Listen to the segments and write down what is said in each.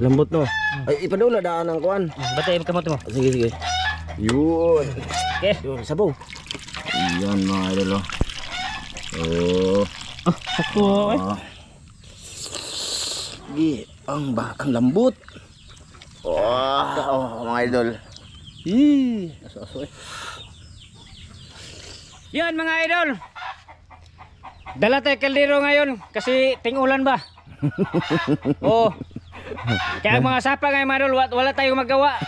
Lambot no. Ay ipadula daan ang kuan. Batay kamot mo. Sige sige. Yun. Okay. Yun sabaw. Yan mga idol oh. Oh. Sakto eh. Sige, ang lambot. Oh, mga idol. Aso eh. Yan mga idol. Dala tayo kaldero ngayon kasi ting-ulan ba? Oh. Kaya mga sapa ngayon mga idol, wala tayong magawa.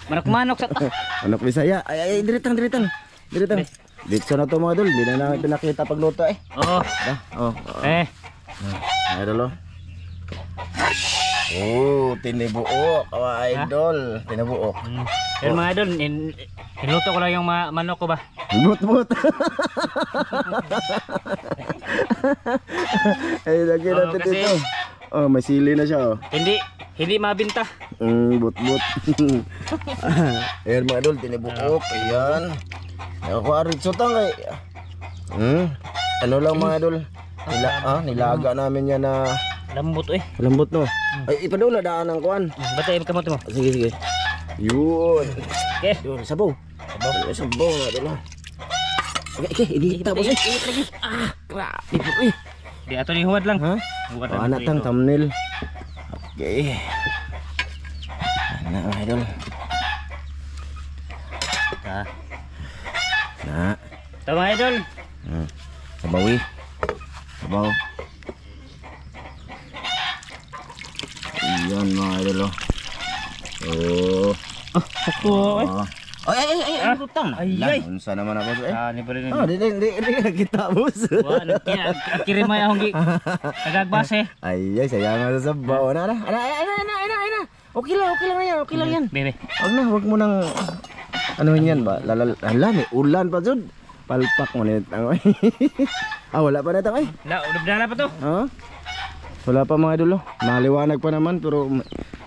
Manok-manok sa Manok Bisaya. Ay, diretang. Dito na to mga idol, hindi na namin pinakita pagluto eh. Oo. Idol oh. Oh, tinibuok, mga idol. Tinibuok. Yan mga idol, niluto ko lang yung manok ko ba? But. Ay, lagi natin kasi dito. Oh, may sili na siya oh. Hindi mabinta. But. Ayan mga idol, tinibuok. Ayan. Nakakuarit sutang eh. Ano lang mga idol. Nilaga namin yan na Lambot eh. lambot no. Ay ipadula daan ang kuan. Batay kamot mo. Sige. Yun. Okay. Yun, sabaw. Sabaw nga idol. Okay, inihita boss. Init lagi. Grabe po eh. Di ato ni huwad lang. Ha? Huwad Oh, lang anak tang thumbnail. Okay. Anak mga idol. Na. Ito mga idol. Sabawi. Sabaw. Yan mga idol oh. Sakto eh. Ay, utang. Ay. Unsa naman ako eh. Ni pa rin. Di kita boss. Wala kirim ay akong nagagbase. Ay, sayang nga sa sabaw. Ana. Okay lang yan. Bebe. Wag mo nang ano yan ba? May ulan pa jud. Palpak mo nit ang. Wala pa na ay. Dala pa to. Wala pa mga idol. Maliwanag pa naman pero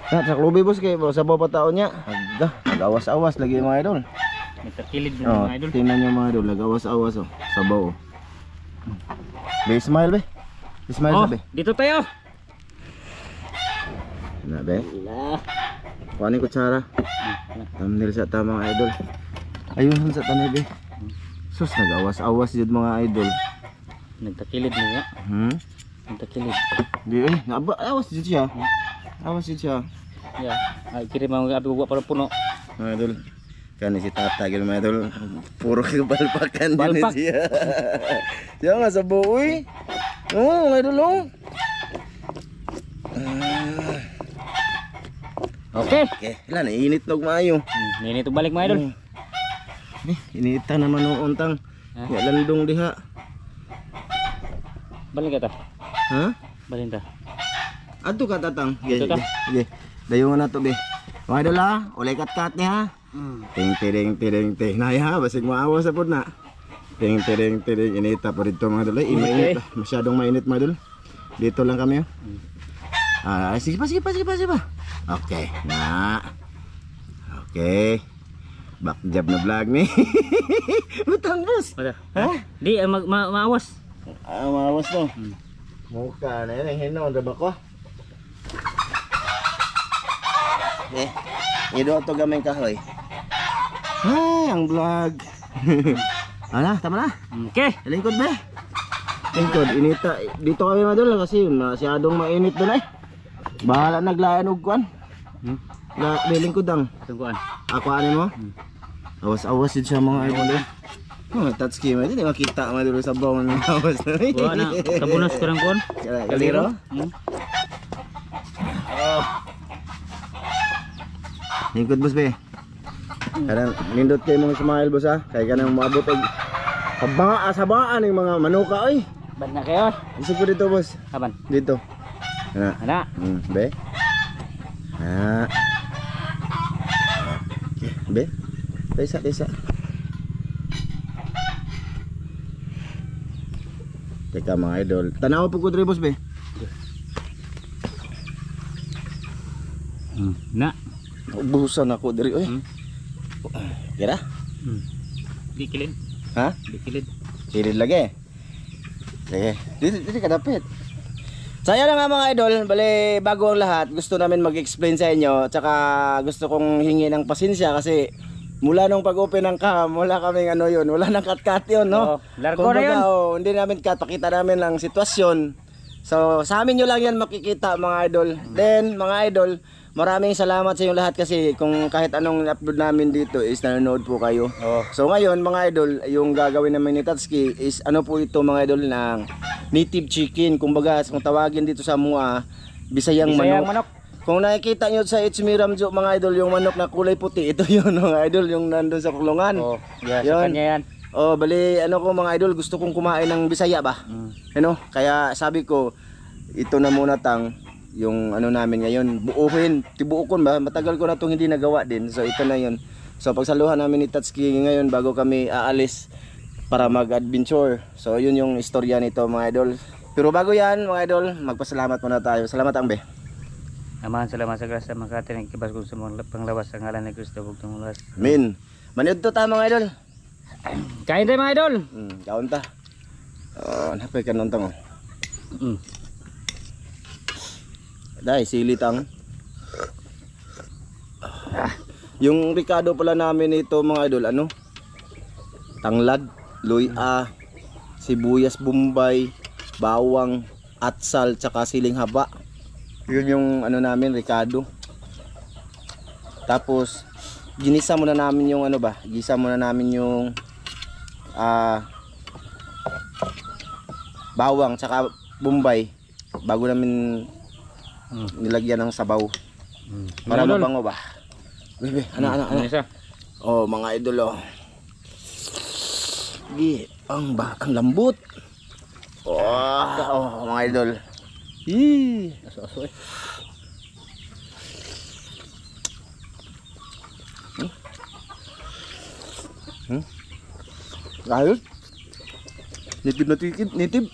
sa klubi boss kay sabaw pa taon niya. Nag-awas-awas lagi mga idol. Nagkakilid na mga idol. Tingnan niyo mga idol, nag-awas-awas oh. Sabaw. Be smile be. Smile be. Dito tayo. Na be. Kuhanin kutsara. Thumbnail sa tamang idol. Ayun sa tanay be. Sus nag-awas-awas jud mga idol. Nagkakilid na. Nagkakilid. Di awas jud siya. Awas jud siya. Ya, kirim ang abi buwa para puno. Mga idol. Kani si Tata gil mga idol. Puro balpakan din siya. Siya nga sa buoy. Mga idol oh. Okay. Ilan init nog maayo. Nini to balik mga idol. Inita naman ang untang. Ya landong diha. Balik ka ta. Ha? Balik ta. Adto ka tatang. Adto ka? Sige. Dayungan na to be. Mga idol ha, ulay kat ni ha. Ting. Nay ha, basig maawa sa pud na. Ting. Inita po dito mga idol. Mainit. Masyadong mainit mga idol. Dito lang kami oh. Sige pa. Okay, na. Okay. Back job na vlog ni. Butang boss. Ha? Di maawas. Maawas to. Mukha na yan, hinon ra ba ko? Ido to gamay kahoy. Ay, ang vlog. Tama na. Okay. Lingkod be. Lingkod, inita. Dito kami madol kasi masyadong mainit doon eh. Bahala naglayan og kuan. Lingkod ang. Tungguan. Ako ano mo? Awas-awas din siya mga idol. Touch cam hindi makita madol sa baw ng awas. Wala na. Tabunas ko rin kuan. Kaliro? Lingkod boss be. Karang nindot kayo mga smile boss ha. Kaya ka nang maabot og sabaan ng mga manuka oy. Ban na kayo. Gusto ko dito boss. Aban. Dito. Ana. Be. Okay, be. Desa. Teka mga idol. Tanaw po ko dre boss be. Na. Ubusan ako diri oy. Kira? Di kilid. Ha? Di kilid. Kilid lagi. Sige. Dito ka dapit. Saya na nga mga idol, bale bago ang lahat, gusto namin mag-explain sa inyo, tsaka gusto kong hingi ng pasensya kasi mula nung pag-open ng cam, wala kaming ano yun, wala nang cut-cut yun, no? Largo na yun. Hindi namin cut, pakita namin lang sitwasyon. So, sa amin nyo lang yan makikita mga idol. Then, mga idol, maraming salamat sa inyo lahat kasi kung kahit anong upload namin dito is nanonood po kayo. Oh. So ngayon mga idol, yung gagawin namin ni Tatsuki is ano po ito mga idol ng native chicken. Kumbaga kung tawagin dito sa mga Bisayang manok. Kung nakikita nyo sa It's Me Ramjo mga idol, yung manok na kulay puti, ito yun mga idol, yung nandun sa kulungan. Oh, yeah, sa kanya yan. Oh, bali ano ko mga idol, gusto kong kumain ng Bisaya ba? Ano? Kaya sabi ko, ito na muna tang yung ano namin ngayon, buuhin, tibuukon ba? Matagal ko na itong hindi nagawa din. So ito na yun. So pagsaluhan namin ni Tatsuki ngayon bago kami aalis para mag-adventure. So yun yung istorya nito mga idol. Pero bago yan mga idol, magpasalamat muna tayo. Salamat ang be. Amahan salamat sa grasya makati nagkibas kung sa mga panglawas sa ngalan ni Kristo ug tumulas. Amen. Manood to ta mga idol. Kain tayo mga idol. Kaon ta. Napay kanon tang. Dai silitang. Yung Ricardo pala namin ito mga idol, ano? Tanglad, luya, sibuyas bombay, bawang, atsal, tsaka siling haba. Yun yung ano namin, Ricardo. Tapos ginisa muna namin yung ano ba? Gisa muna namin yung bawang tsaka bombay bago namin nilagyan ng sabaw. Para mabango ba? Bebe, ana. Oh, mga idol oh. Ang lambot. Oh, mga idol. Aso eh. Ayos. Nitib.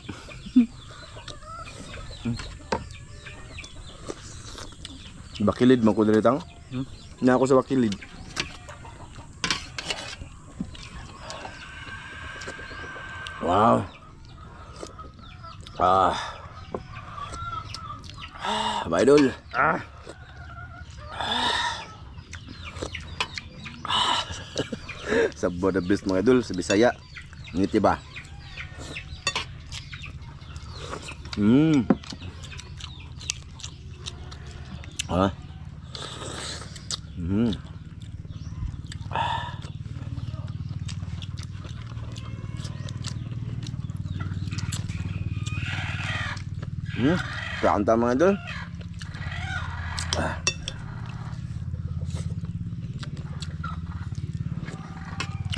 Bakilid man ko diretang. Na ako sa bakilid. Wow. Mga idol. Sabo the best mga idol sa Bisaya. Ngiti ba? Kanta mga idol.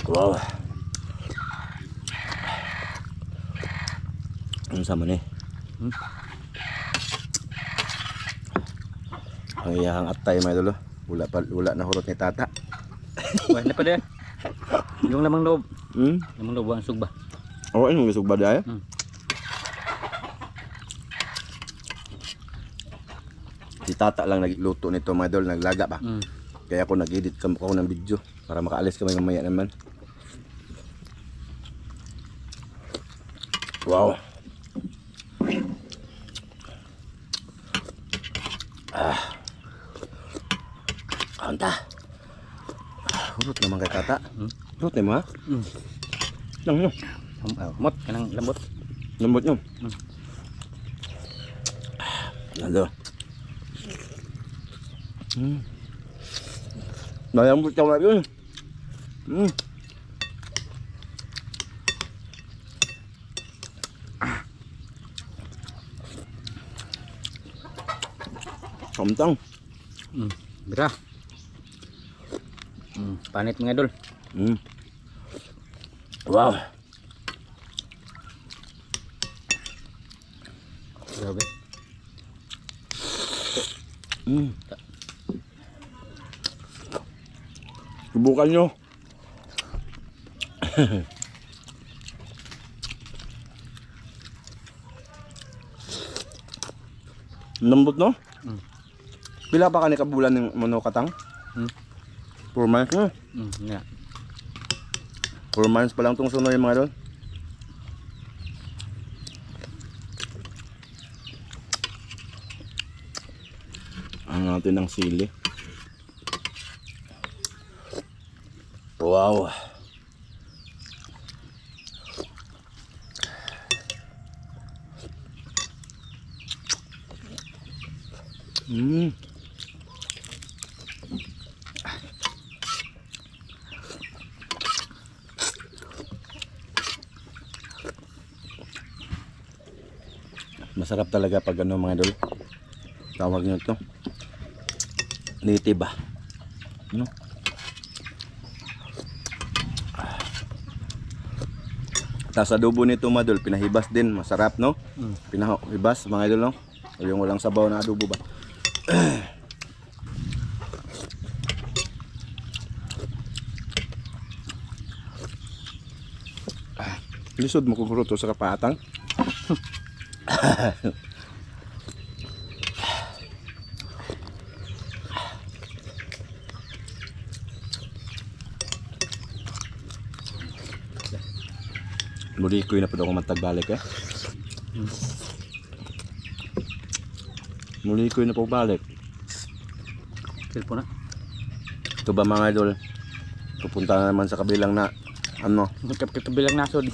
Wow. Ano sama ni? Ang iyahang atay mga idol. Wala na hurot ni tata. Wala pa din. Yung lamang loob. Lamang loob ang sugba. Oo, yung sugba dahil. Si tata lang nagluto nito mga idol, naglaga pa. Kaya ako nag-edit ako ng video para makaalis kami mamaya naman. Wow. Anta. Hurot naman kay tata. Hurot naman ha? Lang. Mot, kanang lambot. Lambot nyo. Lalo. Nalambot ka mga yun. Kamtang. Bira. Panit mga idol. Wow. Grabe. Subukan nyo. Lambot no? Pila pa ka ni kabulan ng monokatang? 4 months na. Yeah. 4 months pa lang itong sunoy mga idol. natin ng sili. Wow. Masarap talaga pag ano mga idol. Tawag nyo ito. Native ba? No? Tapos adobo nito mga idol, pinahibas din. Masarap no? Pinahibas mga idol no? O yung walang sabaw na adobo ba? Lisod mo kung fruto sa kapatang. Muli ko na po ako magtagbalik eh. Muli ko na po balik. Cellphone na. Ito ba mga idol? Pupunta na naman sa kabilang na ano? Kabilang nasod.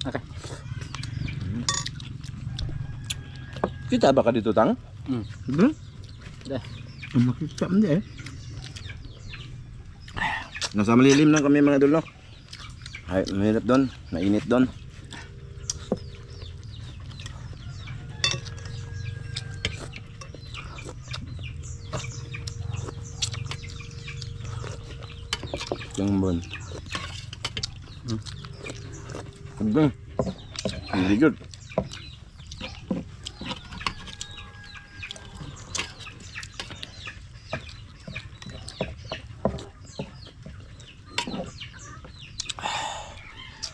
Okay. Kita ba ka dito tang? Dah. Makita mo eh. Nasa malilim lang kami mga idol no. Ay, mahirap doon, mainit doon. Yung bon. Very good.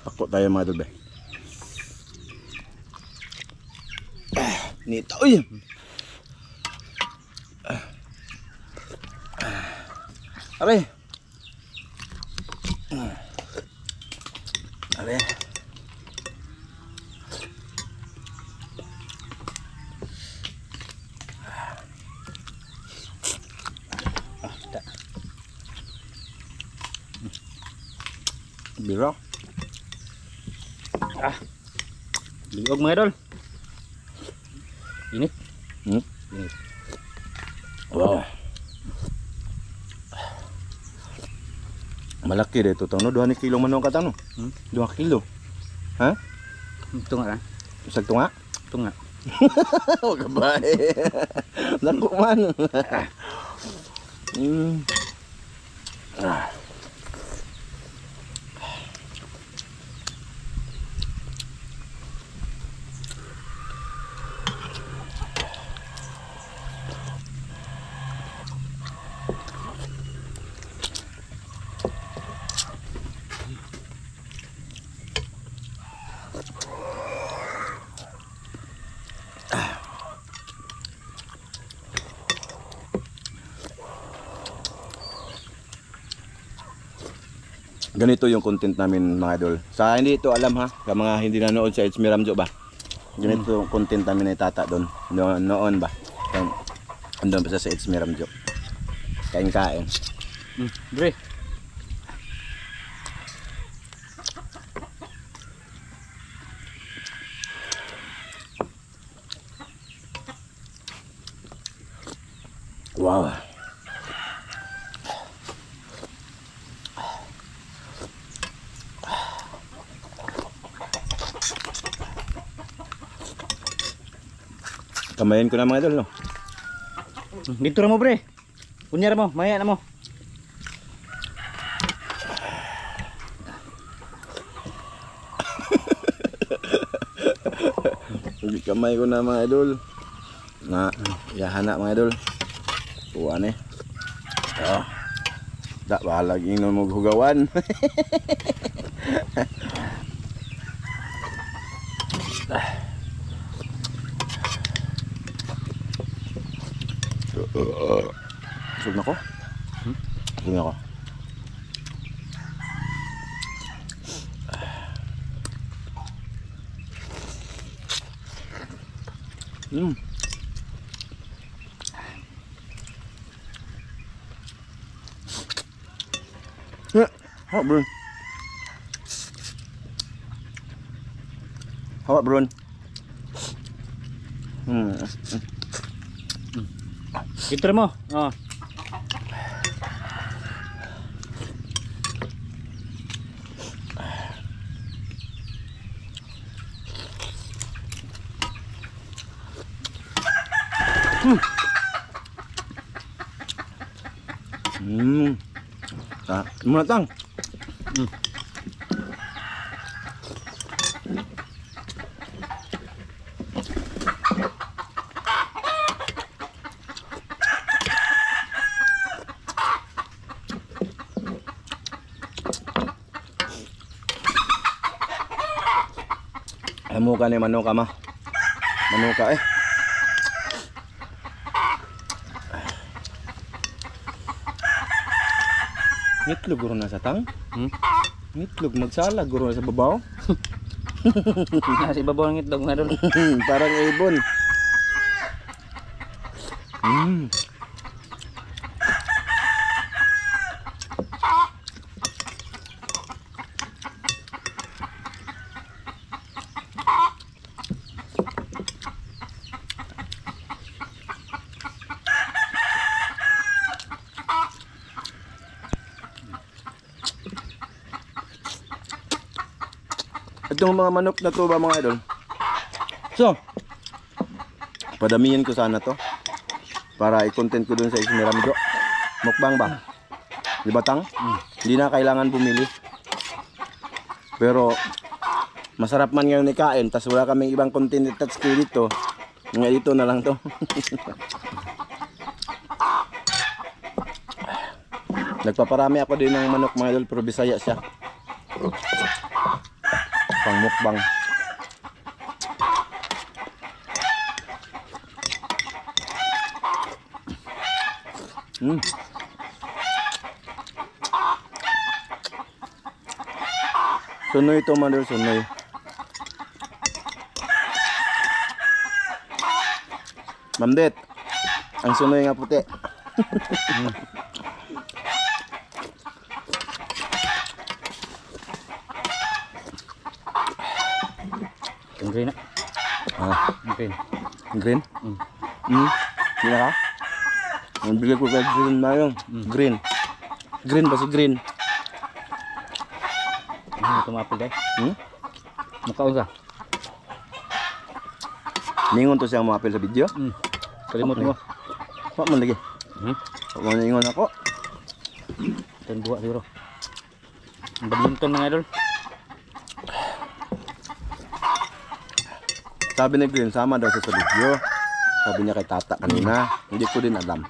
Pako tayo mga idol. Nito. Uy! Aray! Aray! Biro. Liog mga idol. Init. Init. Wow. Malaki dito ito no, 2 kilo manong katano. 2 kilo. Ha? Ito nga lang. Usag tunga? Ito nga. Huwag ka ba eh. Lako man. Ganito yung content namin mga idol. Sa hindi ito alam ha, sa mga hindi nanood sa It's Me Ramjo ba. Ganito yung content namin ni Tata doon. Noon ba. Andun pa sa It's Me Ramjo. Kain-kain. Bre. Wow. Kamayin ko na mga idol no. Dito na mo bre. Kunyara mo, maya na mo. Hindi kamay ko na mga idol. Na, yahana mga idol. Tuwan eh. Oh. Da, bahalag inon mo hugawan. Busog na ko. Busog na ko. Hot bro. Hot bro. Ito mo. Oh. Muna tang. Manuka ni manuka mah. Manuka Ngitlog guro na sa tang? Ngitlog magsala guro na sa babaw. Nasa ibabaw ng itlog mga idol. Parang ibon. Itong mga manok na to ba mga idol? So, padamihin ko sana to para i-content ko dun sa Ismiramdo. Mukbang ba? Di ba tang? Hindi na kailangan bumili. Pero masarap man ngayon ikain, tas wala kaming ibang content attached dito. Nga dito na lang to. Nagpaparami ako din ng manok mga idol, pero Bisaya siya. Pang mukbang. Sunoy ito man, sunoy. Mamdet, ang sunoy nga puti. Ang green na. Ang green. Green? Hindi na ka? Ang bigay ko kay green na yun. Green. Green ba si green? Tumapil dahil. Mukhaon ka. Ningon to siyang mapil sa video? Kalimot mo. Wak man lagi. Wak man ningon ako. Ito buwa siguro. Ang badminton mga idol. Sabi ni Green, sama daw sa video. Sabi niya kay Tata kanina. Hindi ko din alam.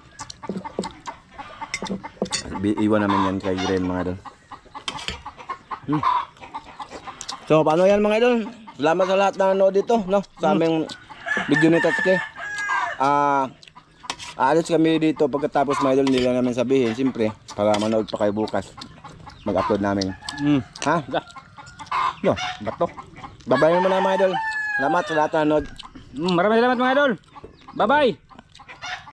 Iwan namin yan kay Green mga idol. So, paano yan mga idol? Salamat sa lahat na nanood dito, no? Sa aming video ni Tatsuki. Aalis kami dito pagkatapos mga idol, hindi lang namin sabihin. Siyempre, para manood pa kayo bukas. Mag-upload namin. Ha? No, bato. Babayin mo na mga idol. Salamat sa lahat na nanood. Maraming salamat mga idol. Bye-bye.